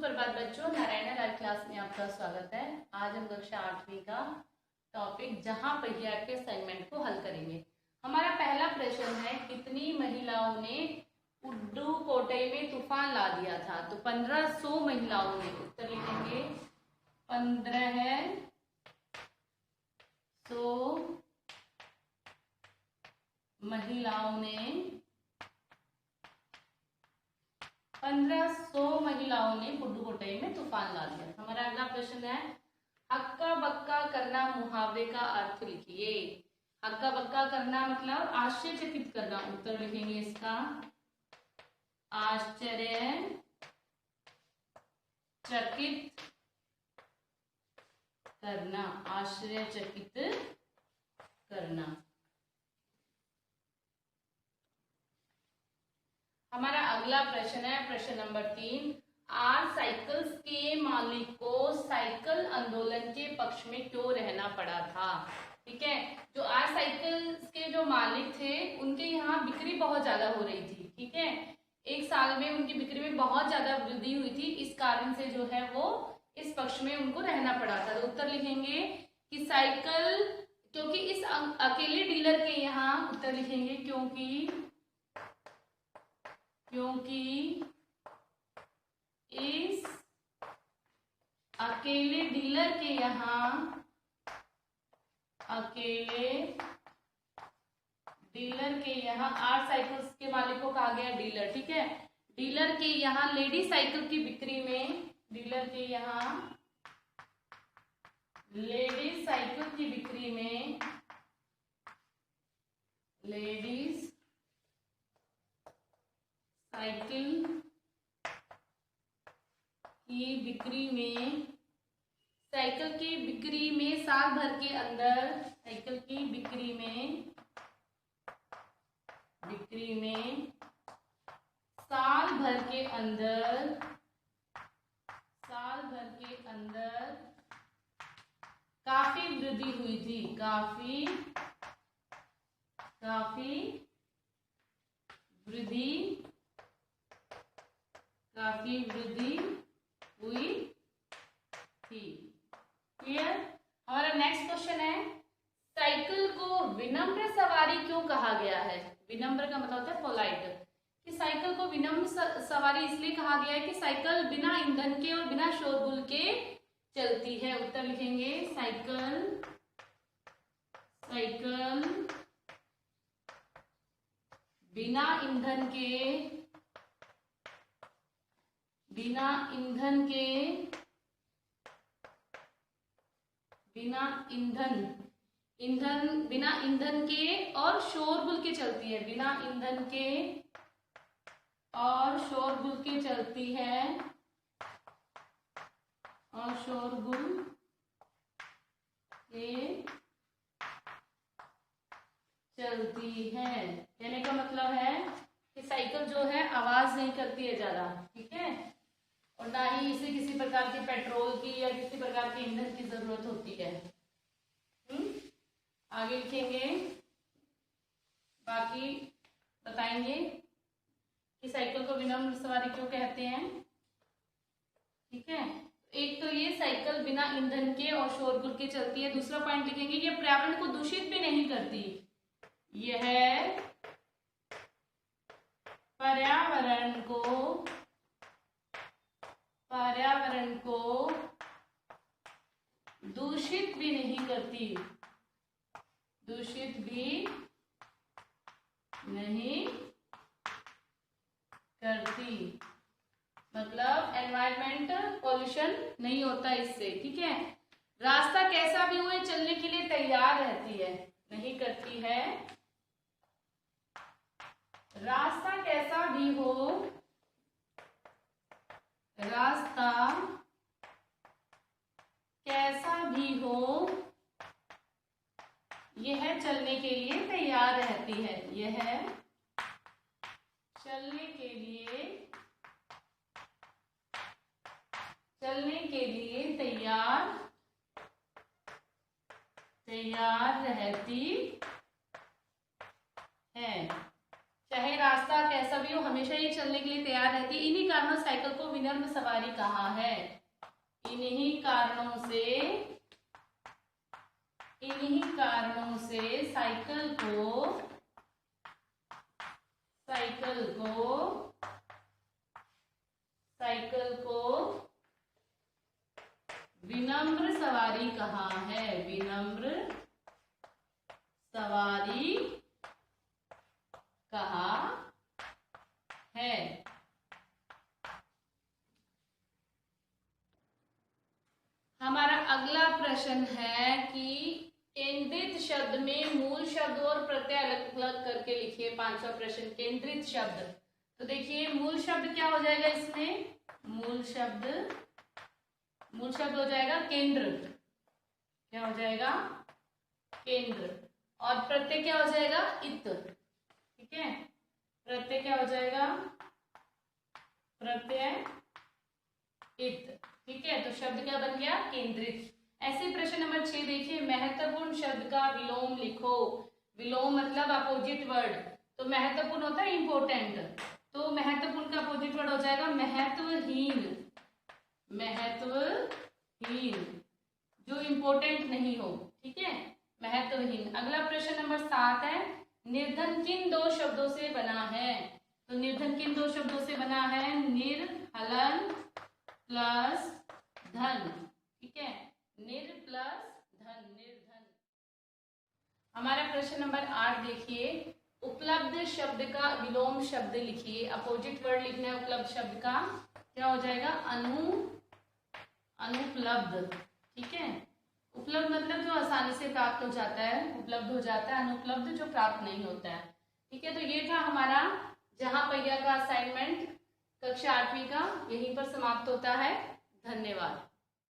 सुप्रभात बच्चों, नारायण लाल क्लास में आपका स्वागत है। आज हम कक्षा 8वीं का टॉपिक जहां पहिया के असाइनमेंट को हल करेंगे। हमारा पहला प्रश्न है, कितनी महिलाओं ने पुडुकोट्टई में तूफान ला दिया था? तो 1500 महिलाओं ने। उत्तर लिखेंगे 1500 महिलाओं ने 1500 महिलाओं ने पुडुकोट्टई में तूफान ला दिया। हमारा अगला प्रश्न है, हक्का बक्का करना मुहावरे का अर्थ लिखिए। हक्का बक्का करना मतलब आश्चर्यचकित करना। उत्तर लिखेंगे इसका आश्चर्यचकित करना। आश्चर्यचकित करना। हमारा अगला प्रश्न है, प्रश्न नंबर 3, आर साइकिल्स के मालिक को साइकिल आंदोलन के पक्ष में क्यों रहना पड़ा था? ठीक है, जो आर साइकिल्स के जो मालिक थे उनके यहाँ बिक्री बहुत ज्यादा हो रही थी। ठीक है, एक साल में उनकी बिक्री में बहुत ज्यादा वृद्धि हुई थी, इस कारण से जो है वो इस पक्ष में उनको रहना पड़ा था। तो उत्तर लिखेंगे कि साइकिल, क्योंकि इस अकेले डीलर के यहाँ, उत्तर लिखेंगे क्योंकि इस अकेले डीलर के यहाँ आर साइकिल्स के मालिक को कहा गया डीलर। ठीक है, डीलर के यहाँ लेडी साइकिल की बिक्री में, डीलर के यहाँ लेडीज साइकिल की बिक्री में, लेडीज साइकिल की बिक्री में, साइकिल की बिक्री में साल भर के अंदर, साइकिल की बिक्री में साल भर के अंदर काफी वृद्धि हुई थी। काफी वृद्धि हुई थी। क्लियर? हमारा नेक्स्ट क्वेश्चन है, साइकिल को विनम्र सवारी क्यों कहा गया है? विनम्र का मतलब होता है पोलाइट। कि साइकिल को विनम्र सवारी इसलिए कहा गया है कि साइकिल बिना ईंधन के और बिना शोरगुल के चलती है। उत्तर लिखेंगे साइकिल बिना ईंधन के और शोरगुल के चलती है। बिना ईंधन के और शोरगुल के चलती है, और शोरगुल के चलती है। कहने का मतलब है कि साइकिल जो है आवाज नहीं करती है ज्यादा। ठीक है, और ना ही इसे किसी प्रकार की पेट्रोल की या किसी प्रकार के ईंधन की जरूरत होती है। आगे लिखेंगे, बाकी बताएंगे कि साइकिल को विनम्र सवारी क्यों कहते हैं। ठीक है, एक तो ये साइकिल बिना ईंधन के और शोरगुल के चलती है। दूसरा पॉइंट लिखेंगे, ये पर्यावरण को दूषित भी नहीं करती। यह पर्यावरण को दूषित भी नहीं करती। मतलब एनवायरमेंट पॉल्यूशन नहीं होता इससे। ठीक है, रास्ता कैसा भी हो चलने के लिए तैयार रहती है, नहीं करती है। रास्ता कैसा भी हो, रास्ता कैसा भी हो, यह चलने के लिए तैयार रहती है। यह चलने के लिए तैयार रहती है। चाहे रास्ता कैसा भी हो, हमेशा ये चलने के लिए तैयार रहती है। इन्हीं कारणों साइकिल को विनम्र सवारी कहा है। इन्हीं कारणों से साइकिल को विनम्र सवारी कहा है। विनम्र सवारी कहा है। हमारा अगला प्रश्न है कि केंद्रित शब्द में मूल शब्द और प्रत्यय अलग अलग करके लिखिए। 5वां प्रश्न, केंद्रित शब्द। तो देखिए मूल शब्द क्या हो जाएगा इसमें? मूल शब्द हो जाएगा केंद्र। क्या हो जाएगा? केंद्र। और प्रत्यय क्या हो जाएगा? इत। ठीक है, प्रत्यय क्या हो जाएगा? प्रत्यय इत। ठीक है, तो शब्द क्या बन गया? केंद्रित। ऐसे प्रश्न नंबर 6 देखिए, महत्वपूर्ण शब्द का विलोम लिखो। विलोम मतलब अपोजिट वर्ड। तो महत्वपूर्ण होता है इंपोर्टेंट, तो महत्वपूर्ण का अपोजिट वर्ड हो जाएगा महत्वहीन। महत्वहीन, जो इंपोर्टेंट नहीं हो। ठीक है, महत्वहीन। अगला प्रश्न नंबर 7 है, निर्धन किन दो शब्दों से बना है? तो निर्धन किन दो शब्दों से बना है? निर्हलन प्लस धन। ठीक है, निर प्लस धन, निर्धन। हमारा प्रश्न नंबर 8 देखिए, उपलब्ध शब्द का विलोम शब्द लिखिए। अपोजिट वर्ड लिखना है उपलब्ध शब्द का। क्या हो जाएगा? अनुपलब्ध। ठीक है, उपलब्ध मतलब जो आसानी से प्राप्त हो जाता है, उपलब्ध हो जाता है। अनुपलब्ध जो प्राप्त नहीं होता है। ठीक है, तो ये था हमारा जहां पहिया का असाइनमेंट कक्षा 8वीं का। यहीं पर समाप्त होता है। धन्यवाद।